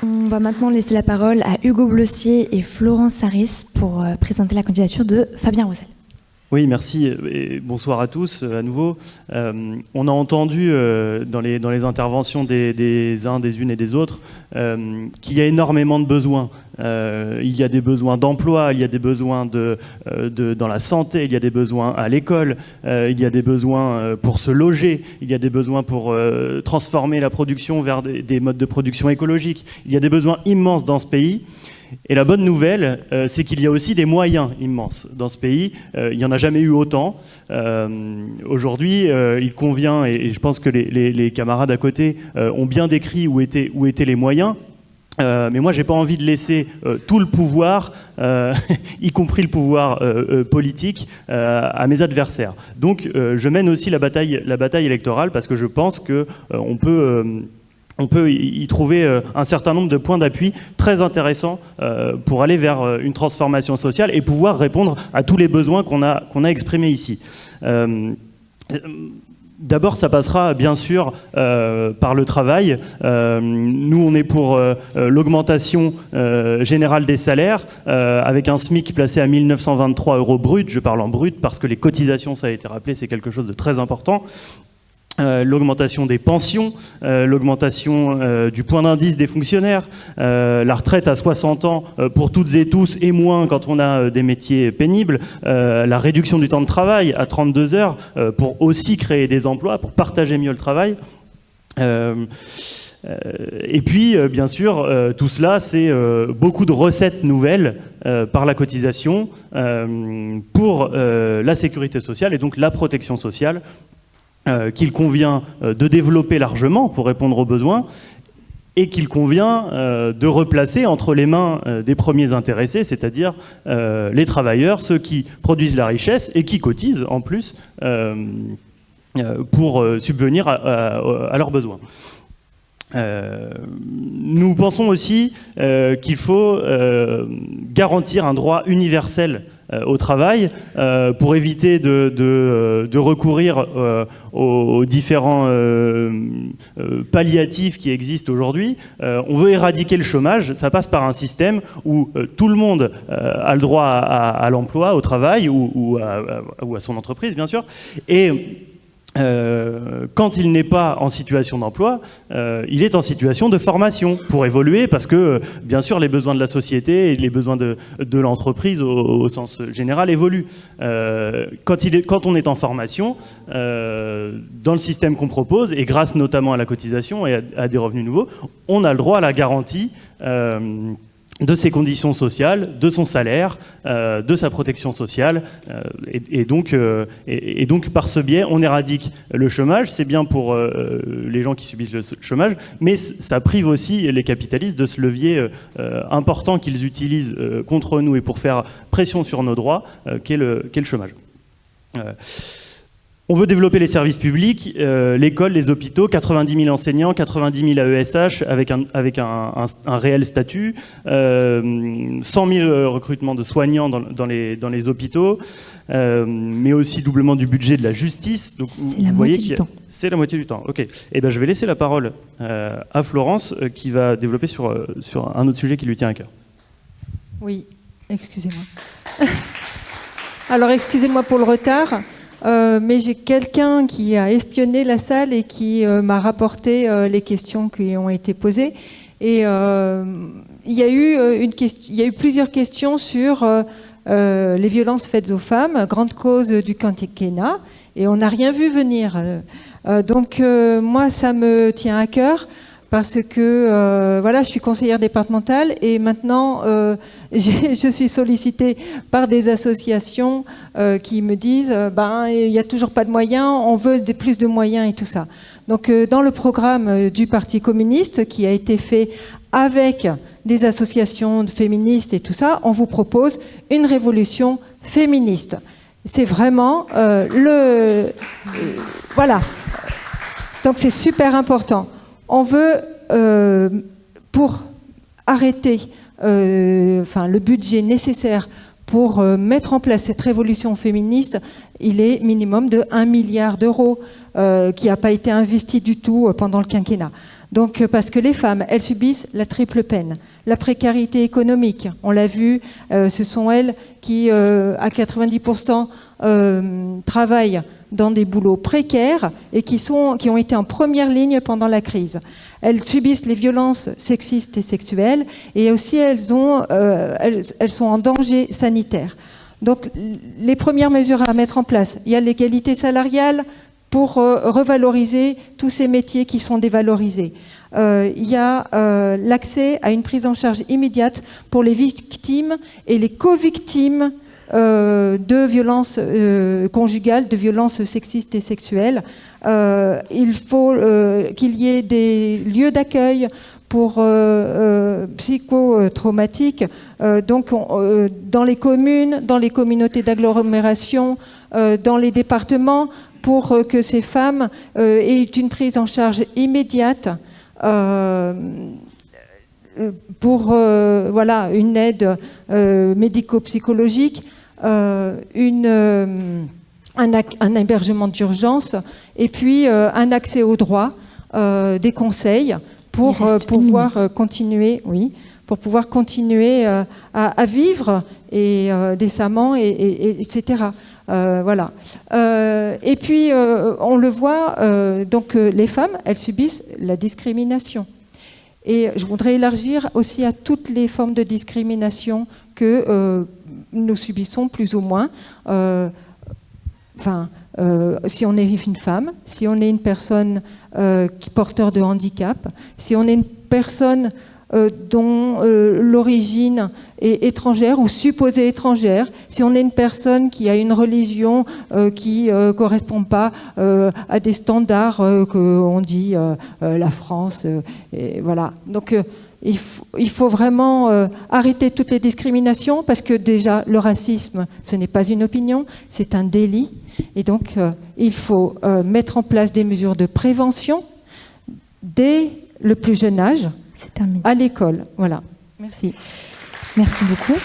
On va maintenant laisser la parole à Hugo Blossier et Florence Saris pour présenter la candidature de Fabien Roussel. Oui, merci et bonsoir à tous à nouveau. On a entendu dans les interventions des uns, des unes et des autres qu'il y a énormément de besoins. Il y a des besoins d'emploi, il y a des besoins dans la santé, il y a des besoins à l'école, il y a des besoins pour se loger, il y a des besoins pour transformer la production vers des modes de production écologiques. Il y a des besoins immenses dans ce pays. Et la bonne nouvelle, c'est qu'il y a aussi des moyens immenses dans ce pays. Il n'y en a jamais eu autant. Aujourd'hui, il convient, et je pense que les camarades à côté ont bien décrit où étaient les moyens. Mais moi, j'ai pas envie de laisser tout le pouvoir, y compris le pouvoir politique, à mes adversaires. Donc, je mène aussi la bataille électorale parce que je pense que on peut y trouver un certain nombre de points d'appui très intéressants pour aller vers une transformation sociale et pouvoir répondre à tous les besoins qu'on a exprimés ici. D'abord, ça passera bien sûr par le travail. Nous, on est pour l'augmentation générale des salaires, avec un SMIC placé à 1 923 € brut. Je parle en brut parce que les cotisations, ça a été rappelé, c'est quelque chose de très important. L'augmentation des pensions, l'augmentation du point d'indice des fonctionnaires, la retraite à 60 ans pour toutes et tous et moins quand on a des métiers pénibles, la réduction du temps de travail à 32 heures pour aussi créer des emplois, pour partager mieux le travail. Et puis, bien sûr, tout cela, c'est beaucoup de recettes nouvelles par la cotisation pour la sécurité sociale et donc la protection sociale, qu'il convient de développer largement pour répondre aux besoins et qu'il convient de replacer entre les mains des premiers intéressés, c'est-à-dire les travailleurs, ceux qui produisent la richesse et qui cotisent en plus pour subvenir à leurs besoins. Nous pensons aussi qu'il faut garantir un droit universel au travail pour éviter de recourir aux différents palliatifs qui existent aujourd'hui. On veut éradiquer le chômage, ça passe par un système où tout le monde a le droit à l'emploi, au travail ou à son entreprise bien sûr, et quand il n'est pas en situation d'emploi, il est en situation de formation pour évoluer parce que, bien sûr, les besoins de la société et les besoins de l'entreprise au sens général évoluent. Quand on est en formation, dans le système qu'on propose, et grâce notamment à la cotisation et à des revenus nouveaux, on a le droit à la garantie de ses conditions sociales, de son salaire, de sa protection sociale, et donc par ce biais, on éradique le chômage. C'est bien pour les gens qui subissent le chômage, mais ça prive aussi les capitalistes de ce levier important qu'ils utilisent contre nous et pour faire pression sur nos droits, qu'est le chômage. On veut développer les services publics, l'école, les hôpitaux, 90 000 enseignants, 90 000 AESH avec un réel statut, 100 000 recrutements de soignants dans les hôpitaux, mais aussi doublement du budget de la justice. Donc, c'est la moitié du temps. C'est la moitié du temps, ok. Eh ben, je vais laisser la parole à Florence qui va développer sur un autre sujet qui lui tient à cœur. Oui, excusez-moi. Alors, excusez-moi pour le retard. Mais j'ai quelqu'un qui a espionné la salle et qui m'a rapporté les questions qui ont été posées. Et il y a eu plusieurs questions sur les violences faites aux femmes, grande cause du quinquennat, et on n'a rien vu venir. Donc moi, ça me tient à cœur. Parce que voilà, je suis conseillère départementale et maintenant je suis sollicitée par des associations qui me disent il n'y a toujours pas de moyens, on veut plus de moyens et tout ça. Donc dans le programme du Parti communiste qui a été fait avec des associations féministes et tout ça, on vous propose une révolution féministe. C'est vraiment voilà. Donc c'est super important. On veut, pour arrêter le budget nécessaire pour mettre en place cette révolution féministe, il est minimum de 1 milliard d'euros qui n'a pas été investi du tout pendant le quinquennat. Donc, parce que les femmes, elles subissent la triple peine. La précarité économique, on l'a vu, ce sont elles qui, à 90%, travaillent dans des boulots précaires et qui ont été en première ligne pendant la crise. Elles subissent les violences sexistes et sexuelles et aussi elles sont en danger sanitaire. Donc les premières mesures à mettre en place, il y a l'égalité salariale pour revaloriser tous ces métiers qui sont dévalorisés. Il y a l'accès à une prise en charge immédiate pour les victimes et les co-victimes de violences conjugales, de violences sexistes et sexuelles. Il faut qu'il y ait des lieux d'accueil pour psychotraumatiques, donc dans les communes, dans les communautés d'agglomération, dans les départements, pour que ces femmes aient une prise en charge immédiate pour voilà, une aide médico-psychologique, un hébergement d'urgence et puis un accès aux droits, des conseils pour pouvoir continuer, oui, pour pouvoir continuer à vivre et décemment, etc. Voilà. Et puis, on le voit, donc les femmes, elles subissent la discrimination. Et je voudrais élargir aussi à toutes les formes de discrimination que nous subissons plus ou moins. Si on est une femme, si on est une personne porteur de handicap, si on est une personne dont l'origine est étrangère ou supposée étrangère, si on est une personne qui a une religion qui ne correspond pas à des standards qu'on dit la France, et voilà. Donc il faut vraiment arrêter toutes les discriminations parce que déjà le racisme, ce n'est pas une opinion, c'est un délit. Et donc il faut mettre en place des mesures de prévention dès le plus jeune âge. C'est terminé. À l'école. Voilà. Merci. Merci beaucoup.